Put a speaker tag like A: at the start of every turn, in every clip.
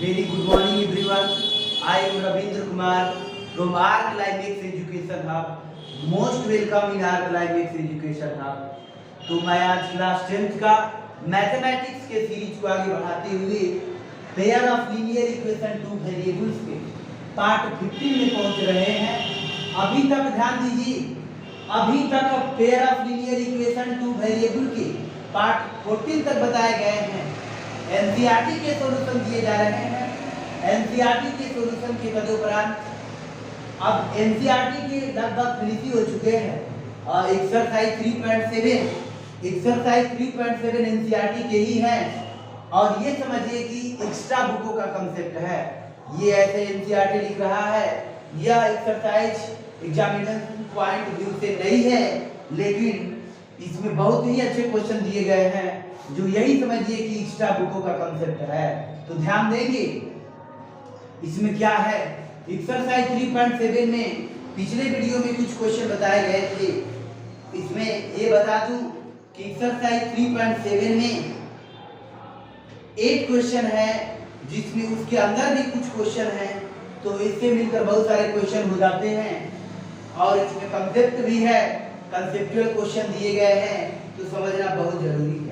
A: Very good morning everyone. I am Ravindra Kumar from our Climax Education Hub. Most welcome in our Climax Education Hub. तो मैं आज class 10th का mathematics के series को आगे बढ़ाते हुए pair of linear equation two variables के पार्ट 15 में पहुंच रहे हैं। अभी तक ध्यान दीजिए, अभी तक pair of linear equation two variable के पार्ट 14 तक बताए गए हैं। एनसीईआरटी के सॉल्यूशन दिए जा रहे हैं। एनसीईआरटी के सॉल्यूशन के तदुपरांत अब एनसीईआरटी के लगभग फिनिश हो चुके हैं और एक्सरसाइज 3.7 एनसीईआरटी के ही हैं। और ये समझिए कि एक्स्ट्रा बुकों का कंसेप्ट है। ये ऐसे एनसीईआरटी लिख रहा है, यह एक्सरसाइज एग्जामिनेशन पॉइंट व्यू से नहीं है, लेकिन इसमें बहुत ही अच्छे क्वेश्चन दिए गए हैं जो यही समझिए कि एक्स्ट्रा बुकों का कंसेप्ट है। तो ध्यान देंगे इसमें क्या है। एक्सरसाइज 3.7 में पिछले वीडियो में कुछ क्वेश्चन बताए गए थे। इसमें ये बता दूं कि एक्सरसाइज 3.7 में 8 क्वेश्चन है, जिसमें उसके अंदर भी कुछ क्वेश्चन है, तो इससे मिलकर बहुत सारे क्वेश्चन हो जाते हैं। और इसमें कंसेप्ट भी है, कंसेप्चुअल क्वेश्चन दिए गए हैं, तो समझना बहुत जरूरी है।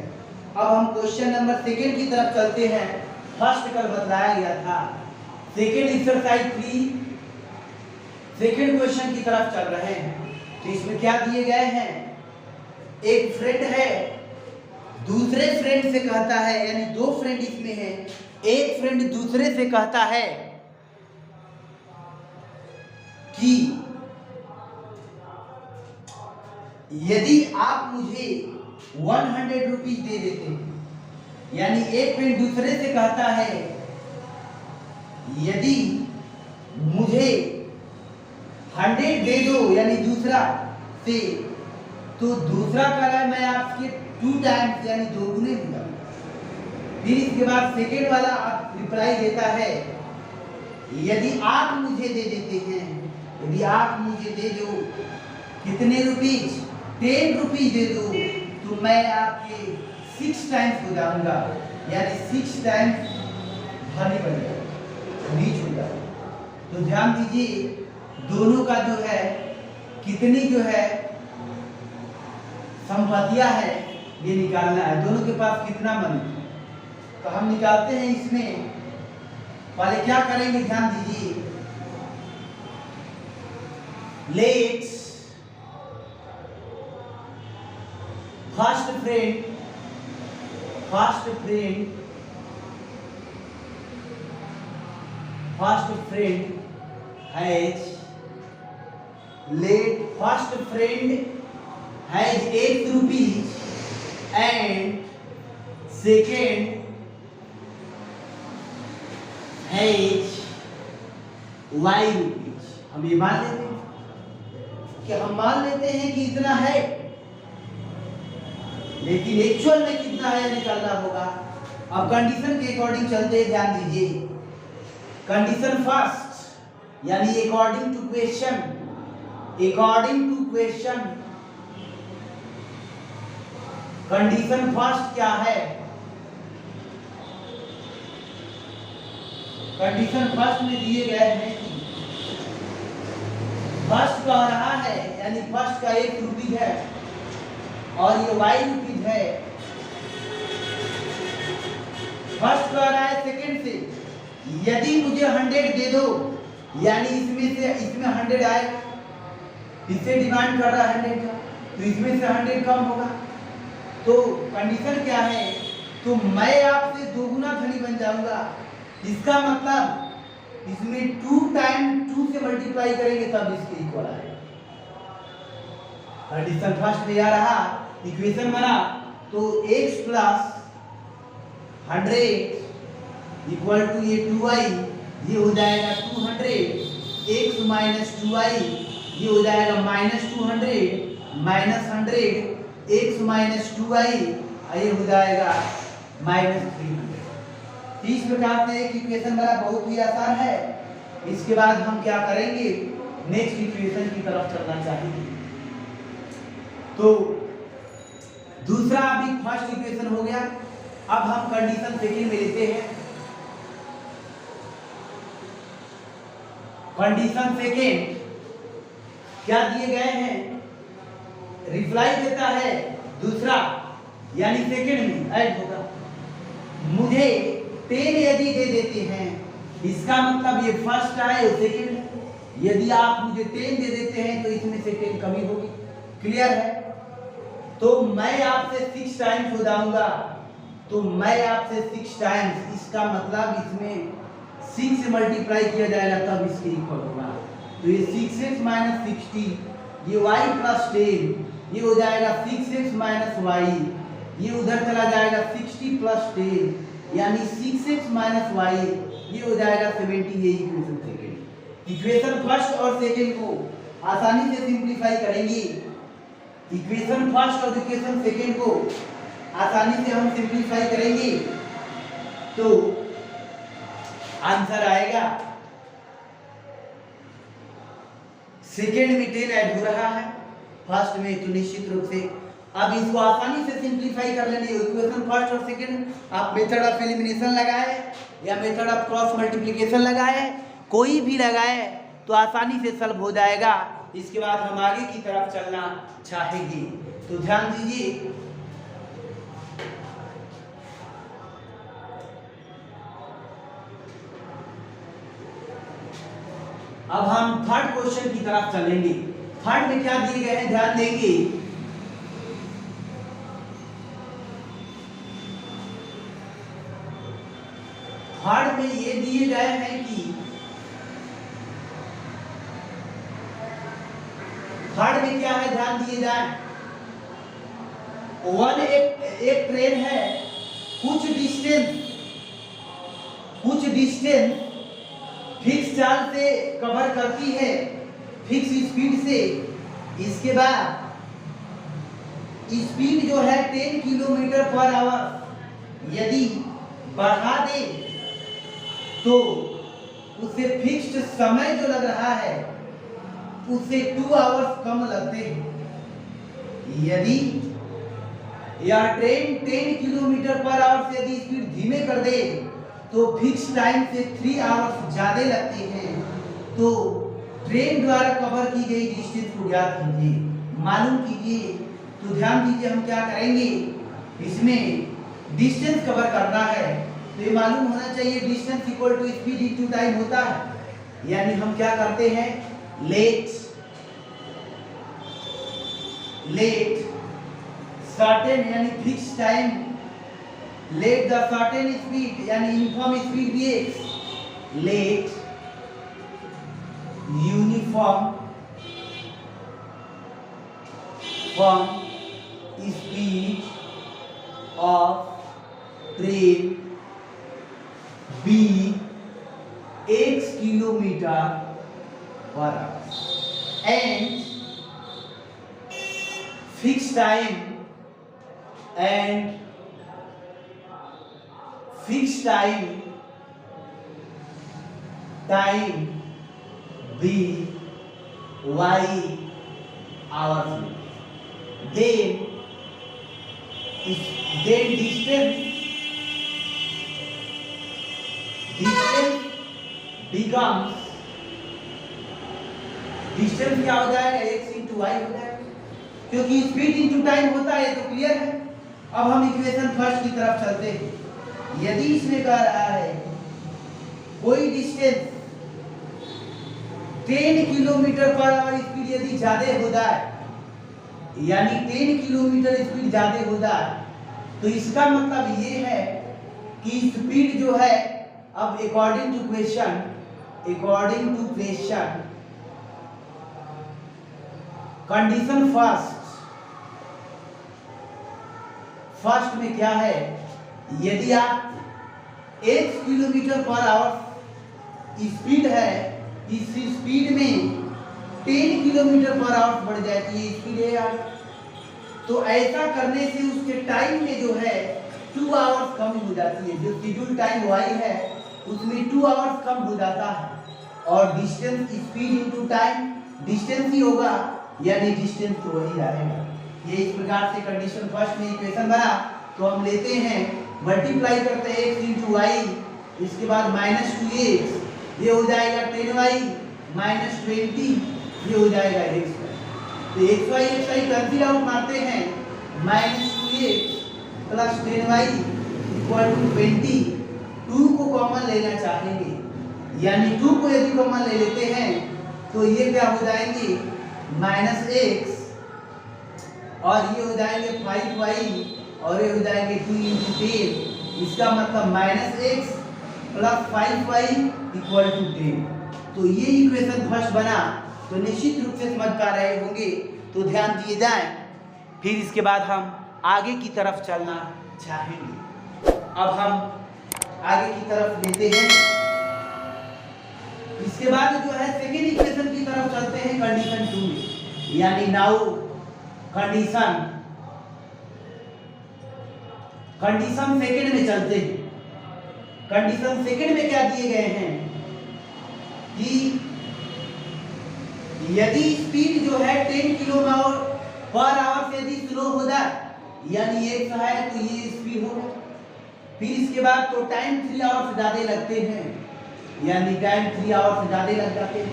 A: अब हम क्वेश्चन नंबर 2 की तरफ चलते हैं। फर्स्ट कल बताया गया था, सेकेंड एक्सरसाइज 3 सेकेंड क्वेश्चन की तरफ चल रहे हैं। तो इसमें क्या दिए गए हैं, एक फ्रेंड है, दूसरे फ्रेंड से कहता है, यानी 2 फ्रेंड इसमें है। एक फ्रेंड दूसरे से कहता है कि यदि आप मुझे 100 रुपीज दे देते हैं, यानी एक फ्रेंड दूसरे से कहता है यदि मुझे 100 दे दो, यानी दूसरा से, तो दूसरा कह रहा है मैं आपके 2 टाइम्स यानी 2 गुने दूंगा। फिर इसके बाद सेकेंड वाला रिप्लाई देता है यदि आप मुझे दे देते हैं, यदि आप मुझे दे दो कितने रुपीज, 10 रुपीज दे दो, तो मैं आपके 6 टाइम्स हो जाऊंगा, यानी 6 टाइम्स भारी बन जाएगा, रीच हो जाएगा। तो ध्यान दीजिए, दोनों का जो है कितनी जो है संपत्तियां है ये निकालना है। दोनों के पास कितना मनी, तो हम निकालते हैं। इसमें पहले क्या करेंगे, ध्यान दीजिए। Let's first friend has 8 rupees and second has y rupees। हम ये मान लेते हैं कि इतना है, लेकिन एक्चुअल में कितना है निकालना होगा। अब कंडीशन के अकॉर्डिंग चलते हैं, ध्यान दीजिए। कंडीशन फर्स्ट यानी according to question condition first क्या है, कंडीशन फर्स्ट में दिए गए हैं कि फर्स्ट कह रहा है, यानी फर्स्ट का 1 रुपीज है और ये y रुपीज है। फर्स्ट कह रहा है सेकंड से यदि मुझे 100 दे दो, यानी इसमें 100 आएगा, इससे डिमांड कर रहा है 100 का, तो इसमें से 100 कम होगा। तो कंडीशन क्या है, तो मैं आपसे 2 गुना धनी बन जाऊंगा। इसका मतलब इसमें 2 टाइम 2 से मल्टीप्लाई करेंगे तब इसके इक्वल आएगा। कंडीशन फर्स्ट में आ रहा, इक्वेशन बना, तो x प्लस 100 इक्वल टू ये 2y, ये हो जाएगा 200, x माइनस 2y ये हो जाएगा -200 माइनस 100 x माइनस 2y ये हो जाएगा -300। इस प्रकार से एक इक्वेशन बना, बहुत ही आसान है। इसके बाद हम क्या करेंगे, नेक्स्ट इक्वेशन की तरफ चलना चाहिए। तो दूसरा अभी फर्स्ट इक्वेशन हो गया। अब हम कंडीशन सेकंड में लेते हैं। कंडीशन सेकेंड क्या दिए गए हैं, रिप्लाई देता है दूसरा, यानी सेकेंड में ऐड होगा। मुझे 10 यदि दे देते हैं, इसका मतलब ये फर्स्ट है और सेकेंड है। यदि आप मुझे 10 दे देते हैं तो इसमें से 10 कमी होगी। क्लियर है? तो मैं आपसे 6 टाइम्स उड़ाऊंगा, तो मैं आपसे 6 टाइम्स, इसका मतलब इसमें 6 से मल्टीप्लाई किया जाएगा तब इसके इक्वल होगा। तो ये 6x माइनस 60, ये y प्लस 10, ये हो जाएगा 6x माइनस y, ये उधर चला जाएगा 60 प्लस 10, यानी 6x माइनस y, ये हो जाएगा 70। ये इक्वेशन सेकेंड। इक्वेशन फर्स्ट और सेकेंड को आसानी से सिंप्लीफाई करेंगे। इक्वेशन फर्स्ट और इक्वेशन सेकेंड को आसानी से हम सिंप्लीफाई करेंगे तो आंसर आएगा, सेकेंड में 10 ऐड हो रहा है, फर्स्ट में तो निश्चित रूप से। अब इसको आसानी से सिंप्लीफाई कर लेंगे। इक्वेशन फर्स्ट और सेकेंड आप मेथड ऑफ एलिमिनेशन लगाए या मेथड ऑफ क्रॉस मल्टीप्लिकेशन लगाए, कोई भी लगाए तो आसानी से सॉल्व हो जाएगा। इसके बाद हम आगे की तरफ चलना चाहेंगे, तो ध्यान दीजिए। अब हम थर्ड क्वेश्चन की तरफ चलेंगे। थर्ड में क्या दिए गए हैं, ध्यान देंगे। थर्ड में ये दिए गए हैं कि थर्ड में क्या है, ध्यान दिए जाए। एक ट्रेन है, कुछ डिस्टेंस फिक्स चाल से कवर करती है, फिक्स स्पीड से। इसके बाद स्पीड जो है 10 किलोमीटर पर आवर यदि बढ़ा दे तो उससे फिक्स्ड समय जो लग रहा है उससे 2 आवर्स कम लगते हैं। यदि यह ट्रेन 10 किलोमीटर पर आवर से यदि स्पीड धीमे कर दे तो फिक्स टाइम से 3 आवर्स ज्यादा लगते हैं। तो ट्रेन द्वारा कवर की गई डिस्टेंस को ज्ञात कीजिए, मालूम कीजिए। तो ध्यान दीजिए, हम क्या करेंगे, इसमें डिस्टेंस कवर करना है तो ये मालूम होना चाहिए distance equal to speed into time होता है। यानी हम क्या करते हैं, लेट सर्टेन यानी fix time, let the certain speed यानी यूनिफॉर्म स्पीड भी है, let uniform speed of train be x kilometre per hour and fix time be y hours. Then distance becomes, distance क्या हो जाएगा, x इंटू वाई हो जाएगा, क्योंकि speed into time होता है। तो क्लियर है। अब हम इक्वेशन फर्स्ट की तरफ चलते हैं। यदि इसमें कह रहा है कोई distance 10 kilometre per our speed यदि ज्यादा हो जाए, यानी 10 किलोमीटर स्पीड ज्यादा हो जाए, तो इसका मतलब ये है कि स्पीड जो है, अब according to question condition first में क्या है, यदि आप 1 किलोमीटर पर आवर स्पीड है, इस स्पीड में 10 किलोमीटर पर आवर बढ़ जाती है स्पीड है यार, तो ऐसा करने से उसके टाइम में जो है 2 आवर्स कम हो जाती है। जो शेड्यूल टाइम वाई है उसमें 2 आवर्स कम हो जाता है। और distance speed into time distance ही होगा, यानी डिस्टेंस तो वही रहेगा। ये इस प्रकार से कंडीशन फर्स्ट में इक्वेशन बना। तो हम लेते हैं, मल्टीप्लाई करते हैं x इंटू वाई, इसके बाद -2x, ये हो जाएगा 10y, माइनस 20 ये हो जाएगा एक्स वाई। तो एक्स वाई कैंसिल आउट मारते हैं, minus 2x plus 10y equal to 20। 2 को कॉमन लेना चाहेंगे, यानी 2 को यदि कॉमन ले लेते हैं तो ये क्या हो जाएंगे माइनस एक्स, और ये हो जाएंगे 5y, और ये हो जाएंगे 2 इंटू 10। इसका मतलब minus x plus 5y equal to 10। तो ये इक्वेशन फर्स्ट बना, तो निश्चित रूप से समझ पा रहे होंगे, तो ध्यान दिए जाए। फिर इसके बाद हम आगे की तरफ चलना चाहेंगे। अब हम आगे की तरफ लेते हैं, इसके बाद जो है सेकेंड इक्वेशन की तरफ चलते हैं कंडीशन 2 में, यानी नाउ कंडीशन सेकेंड में चलते हैं। कंडीशन सेकेंड में क्या दिए गए हैं कि यदि स्पीड जो है 10 km/h से यदि स्लो हो जाए, यानी एक है तो ये स्पीड होगा। फिर इसके बाद तो टाइम 3 आवर से ज्यादा लगते हैं, यानी टाइम 3 आवर से ज्यादा लग जाते हैं,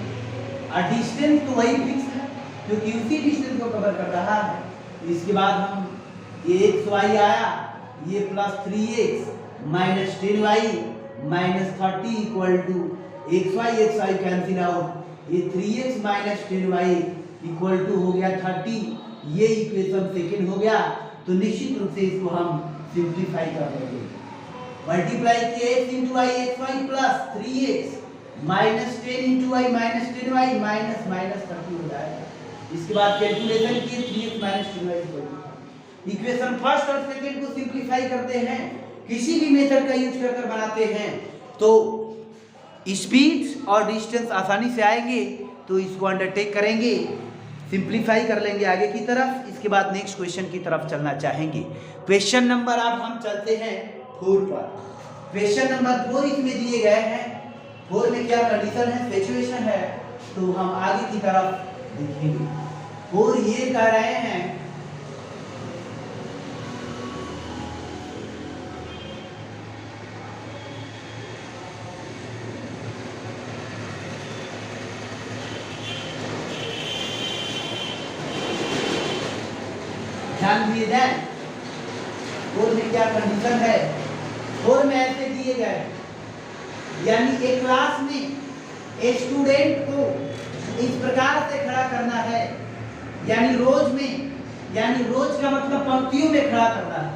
A: और डिस्टेंस तो वही फिक्स है क्योंकि उसी डिस्टेंस को कवर कर रहा है। इसके बाद हम ये एक्स वाई आया, ये plus 3x minus 10y minus 30 equal to x y cancel out, ये 3x minus 10y equal to हो गया 30। ये इक्वेशन सेकेंड हो गया। तो निश्चित रूप से इसको हम सिंप्लीफाई कर देंगे, मल्टीप्लाई किए x into y x y plus 3x minus 10 into y minus 10y minus minus 30 हो जाएगा। इसके बाद कैलकुलेशन किए 3x minus 10y equal to, equation first और सेकंड को सिंप्लीफाई करते हैं, किसी भी मेथड का यूज कर बनाते हैं तो स्पीड और डिस्टेंस आसानी से आएंगे। तो इसको अंडरटेक करेंगे, सिंप्लीफाई कर लेंगे आगे की तरफ। इसके बाद नेक्स्ट क्वेश्चन की तरफ चलना चाहेंगे। क्वेश्चन नंबर अब हम चलते हैं 4 पर। क्वेश्चन नंबर 4 इसमें दिए गए हैं। 4 में क्या कंडीशन है, सिचुएशन है, तो हम आगे की तरफ देखेंगे। 4 ये कह रहे हैं ध्यान दिए जाए 4 में क्या कंडीशन है। 4 में ऐसे दिए गए, यानी एक क्लास में स्टूडेंट को इस प्रकार से खड़ा करना है, यानी रोज में, यानी रोज का मतलब पंक्तियों में खड़ा करना है।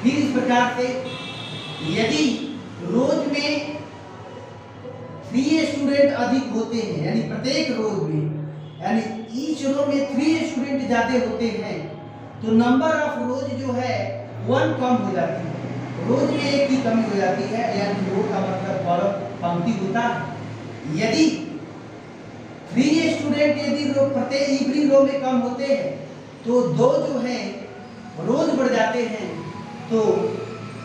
A: फिर इस प्रकार से यदि रोज में 3 स्टूडेंट अधिक होते हैं, यानी प्रत्येक रोज में, यानी ईच रो में 3 स्टूडेंट ज्यादा होते हैं, तो नंबर ऑफ रोज जो है 1 कम हो जाती है, रोज में 1 की कमी हो जाती है, यानी रो का मतलब पंक्ति होता है। यदि 3 स्टूडेंट यदि रो प्रत्येक एवरी रो में कम होते हैं तो 2 जो है रोज बढ़ जाते हैं। तो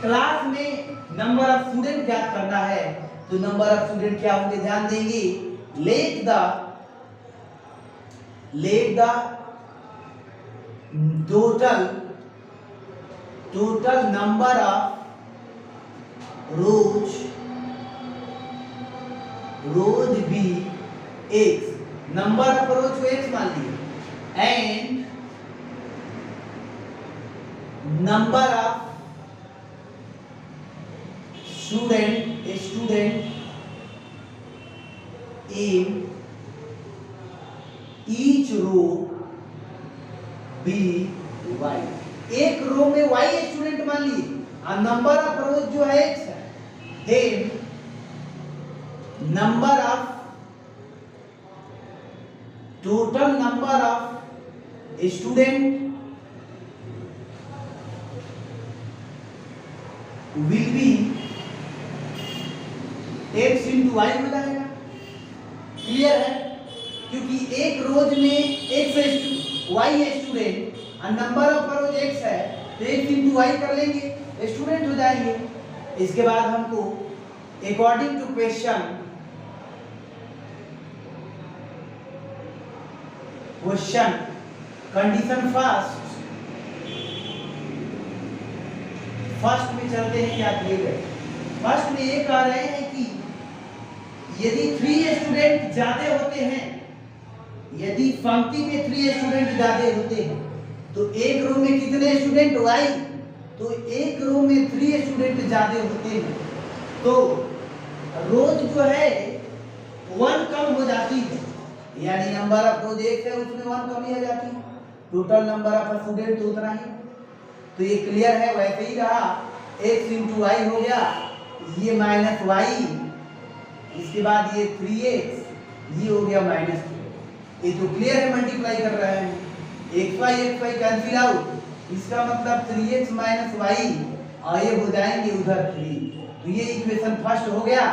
A: क्लास में नंबर ऑफ स्टूडेंट ज्ञात करना है, तो नंबर ऑफ स्टूडेंट क्या होंगे ध्यान देंगे। Let the total number of rows भी x, नंबर ऑफ रोज को x मान लीजिए, and number of student in each row be y, एक रो में y स्टूडेंट मान लीजिए और नंबर ऑफ रोज जो है x है, then number of total number of student will be x into y हो जाएगा। क्लियर है, क्योंकि एक रोज में x y स्टूडेंट और नंबर ऑफ रोज x है, तो x इंटू वाई कर लेंगे, स्टूडेंट हो जाएंगे। इसके बाद हमको according to question condition first में चलते हैं। क्या दिए गए, फर्स्ट में ये कह रहे हैं कि यदि 3 स्टूडेंट ज्यादा होते हैं, यदि पंक्ति में 3 स्टूडेंट ज्यादा होते हैं तो एक रो में कितने स्टूडेंट y, तो एक रो में 3 स्टूडेंट ज्यादा होते हैं तो रोज जो है 1 कम हो जाती है, यानी नंबर ऑफ रोज एक है उसमें 1 कमी आ जाती है, टोटल नंबर ऑफ स्टूडेंट तो उतना ही। तो ये क्लियर है, वैसे ही रहा, x इंटू वाई हो गया, ये माइनस वाई, इसके बाद ये 3x, ये हो गया माइनस 2। ये तो क्लियर है, मल्टीप्लाई कर रहे हैं, xy कैंसिल आउट, इसका मतलब 3x माइनस वाई, और ये हो जाएंगे उधर 3। तो ये इक्वेशन फर्स्ट हो गया।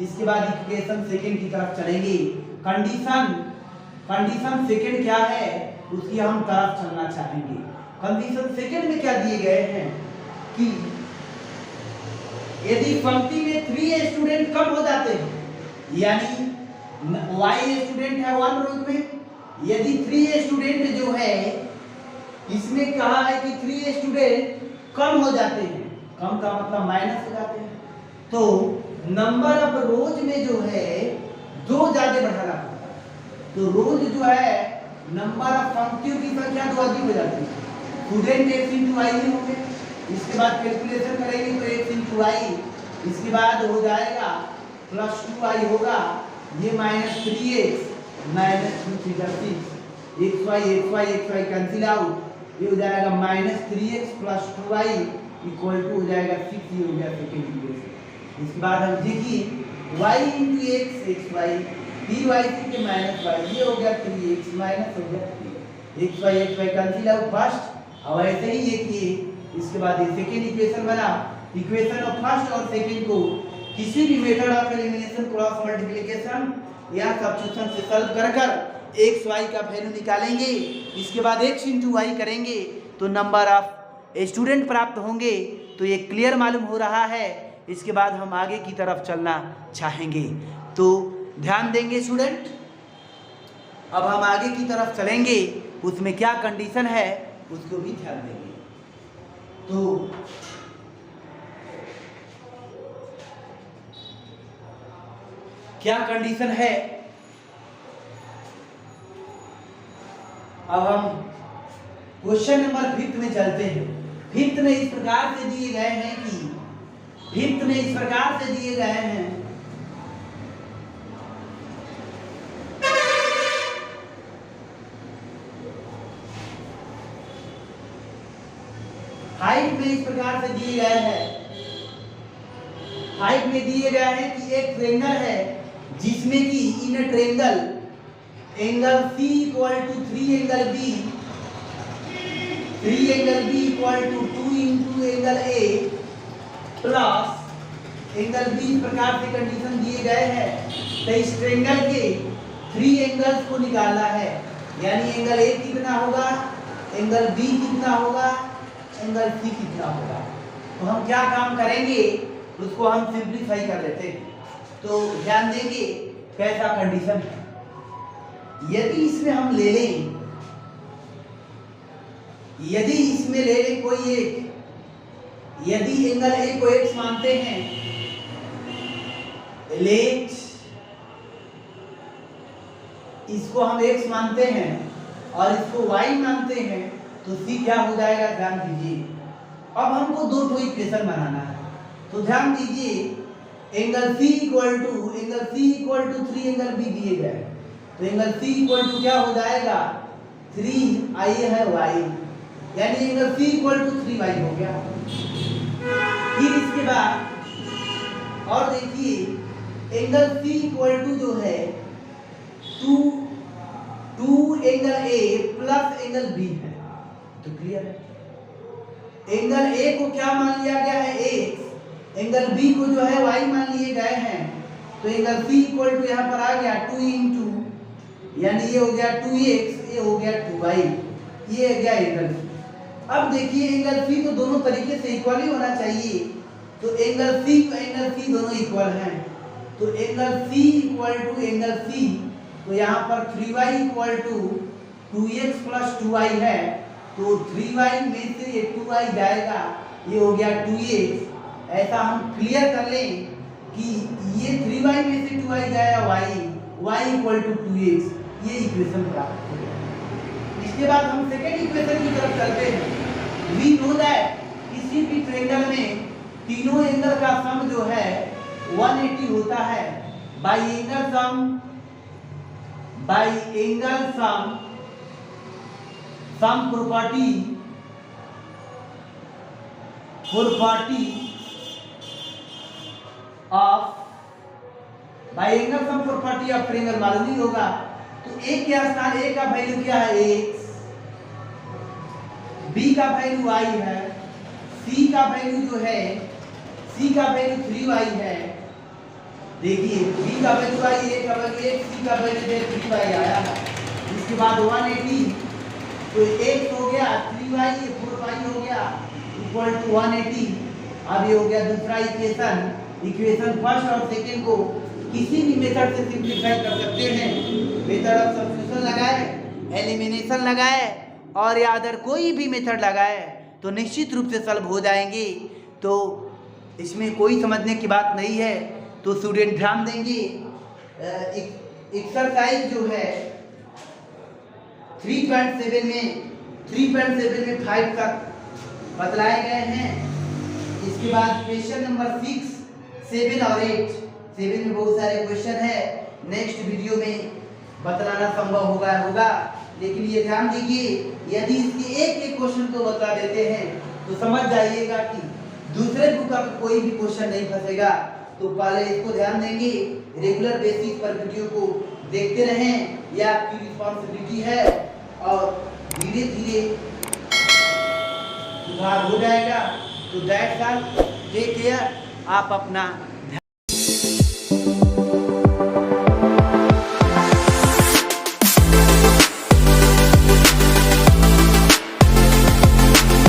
A: इसके बाद इक्वेशन सेकंड की तरफ चलेंगे। कंडीशन सेकंड क्या है उसकी हम तरफ चलना चाहेंगे। कंडीशन सेकंड में क्या दिए गए हैं कि यदि पंक्ति में 3 स्टूडेंट कम हो जाते हैं, यानी y स्टूडेंट है 1 रो में, यदि 3 स्टूडेंट जो है इसमें कहा है कि 3 स्टूडेंट कम हो जाते हैं, कम का मतलब माइनस हो जाते हैं, तो नंबर ऑफ रोज में जो है 2 ज्यादा बढ़ाना पड़ता है। तो रोज जो है नंबर ऑफ पंक्तियों की संख्या 2 अधिक हो जाती है। स्टूडेंट x इंटू वाई होंगे, इसके बाद कैलकुलेशन करेंगे तो x इंटू वाई, इसके बाद हो जाएगा प्लस 2y होगा, ये minus 3x minus 2 xy cancel out, ये हो जाएगा minus 3x plus 2y equal to हो जाएगा 6, ये हो गया सेकेंड इक्वेशन। इसके बाद हम देखिए y into x x y, फिर y के माइनस y, ये हो गया 3x माइनस हो गया 3 xy कैंसिल आउट फर्स्ट, और ऐसे ही ये किए। इसके बाद ये सेकेंड इक्वेशन बना। इक्वेशन ऑफ फर्स्ट और सेकेंड को किसी भी method of elimination, cross multiplication या सब्स्टिट्यूशन से सॉल्व कर कर एक्स वाई का वैल्यू निकालेंगे। इसके बाद x इंटू वाई करेंगे तो नंबर ऑफ स्टूडेंट प्राप्त होंगे। तो ये क्लियर मालूम हो रहा है। इसके बाद हम आगे की तरफ चलना चाहेंगे, तो ध्यान देंगे स्टूडेंट। अब हम आगे की तरफ चलेंगे, उसमें क्या कंडीशन है उसको भी ध्यान देंगे। तो क्या कंडीशन है, अब हम क्वेश्चन नंबर 5 में चलते हैं। 5 में इस प्रकार से दिए गए हैं कि 5 में इस प्रकार से दिए गए हैं हाइट में इस प्रकार से दिए गए हैं। हाइट में दिए गए हैं कि एक ट्रेंगल है जिसमें कि in triangle angle C equal to 3 angle B, 3 angle B equal to 2 into angle A plus angle B। इस प्रकार से कंडीशन दिए गए हैं। तो इस ट्रेंगल के 3 एंगल्स को निकालना है, यानी एंगल A कितना होगा, एंगल B कितना होगा, एंगल C कितना होगा। तो हम क्या काम करेंगे उसको हम सिंप्लीफाई कर लेते हैं। तो ध्यान देंगे कैसा कंडीशन है। यदि इसमें हम ले लें, यदि इसमें ले लें कोई एक, यदि एंगल A को x मानते हैं, लेट इसको हम x मानते हैं और इसको y मानते हैं, तो C क्या हो जाएगा, ध्यान दीजिए। अब हमको दो ठो इक्वेशन बनाना है, तो ध्यान दीजिए angle C equal to 3 angle B दिए गए, तो एंगल C इक्वल टू क्या हो जाएगा 3 आइए है y, यानी angle C equal to 3y हो गया। फिर इसके बाद और देखिए एंगल C इक्वल टू जो है 2 angle A plus angle B है। तो क्लियर है, एंगल A को क्या मान लिया गया है x, एंगल B को जो है y मान लिए गए हैं। तो एंगल C इक्वल टू यहाँ पर आ गया 2 इंटू, यानी ये हो गया 2x, ये हो गया 2y, ये गया एंगल C। अब देखिए एंगल C तो दोनों तरीके से इक्वल ही होना चाहिए, तो एंगल C दोनों इक्वल हैं। तो angle C equal to angle C, तो यहाँ पर 3y equal to 2x plus 2y है, तो 3y में से ये 2y जाएगा, ये हो गया 2x। ऐसा हम क्लियर कर लें कि ये 3y में से 2y गया y इक्वल टू 2x, ये इक्वेशन प्राप्त हो गया। इसके बाद हम सेकेंड इक्वेशन की तरफ चलते हैं। वी नो दैट किसी भी ट्रायंगल में तीनों एंगल का सम जो है 180 होता है। By angle sum property of triangle मालूम ही होगा। तो a के स्थान a का वैल्यू क्या है x, b का वैल्यू y है, c का वैल्यू जो है c का वैल्यू 3y है। देखिए b का वैल्यू y, a का वैल्यू x, c का वैल्यू 3y आया है। इसके बाद 180 तो x हो गया 3y 4y हो गया इक्वल टू 180। अब ये हो गया दूसरा इक्वेशन फर्स्ट और सेकंड को किसी भी मेथड से सिंपलीफाई कर सकते हैं। मेथड ऑफ सब्स्टिट्यूशन लगाए, एलिमिनेशन लगाए और या अदर कोई भी मेथड लगाए तो निश्चित रूप से सॉल्व हो जाएंगे। तो इसमें कोई समझने की बात नहीं है। तो स्टूडेंट ध्यान देंगे, एक्सरसाइज जो है 3.7 में 5 तक बतलाए गए हैं। इसके बाद क्वेश्चन नंबर 6, 7 और 8, 7 में बहुत सारे क्वेश्चन है, नेक्स्ट वीडियो में बतलाना संभव होगा। लेकिन ये ध्यान दीजिए, यदि इसके एक क्वेश्चन को बता देते हैं तो समझ जाइएगा कि दूसरे बुक का कोई भी क्वेश्चन नहीं फंसेगा। तो पहले इसको ध्यान देंगे, रेगुलर बेसिस पर वीडियो को देखते रहें, यह आपकी रिस्पॉन्सिबिलिटी है और धीरे धीरे सुधार हो जाएगा। तो दैट्स ऑल, टेक केयर, आप अपना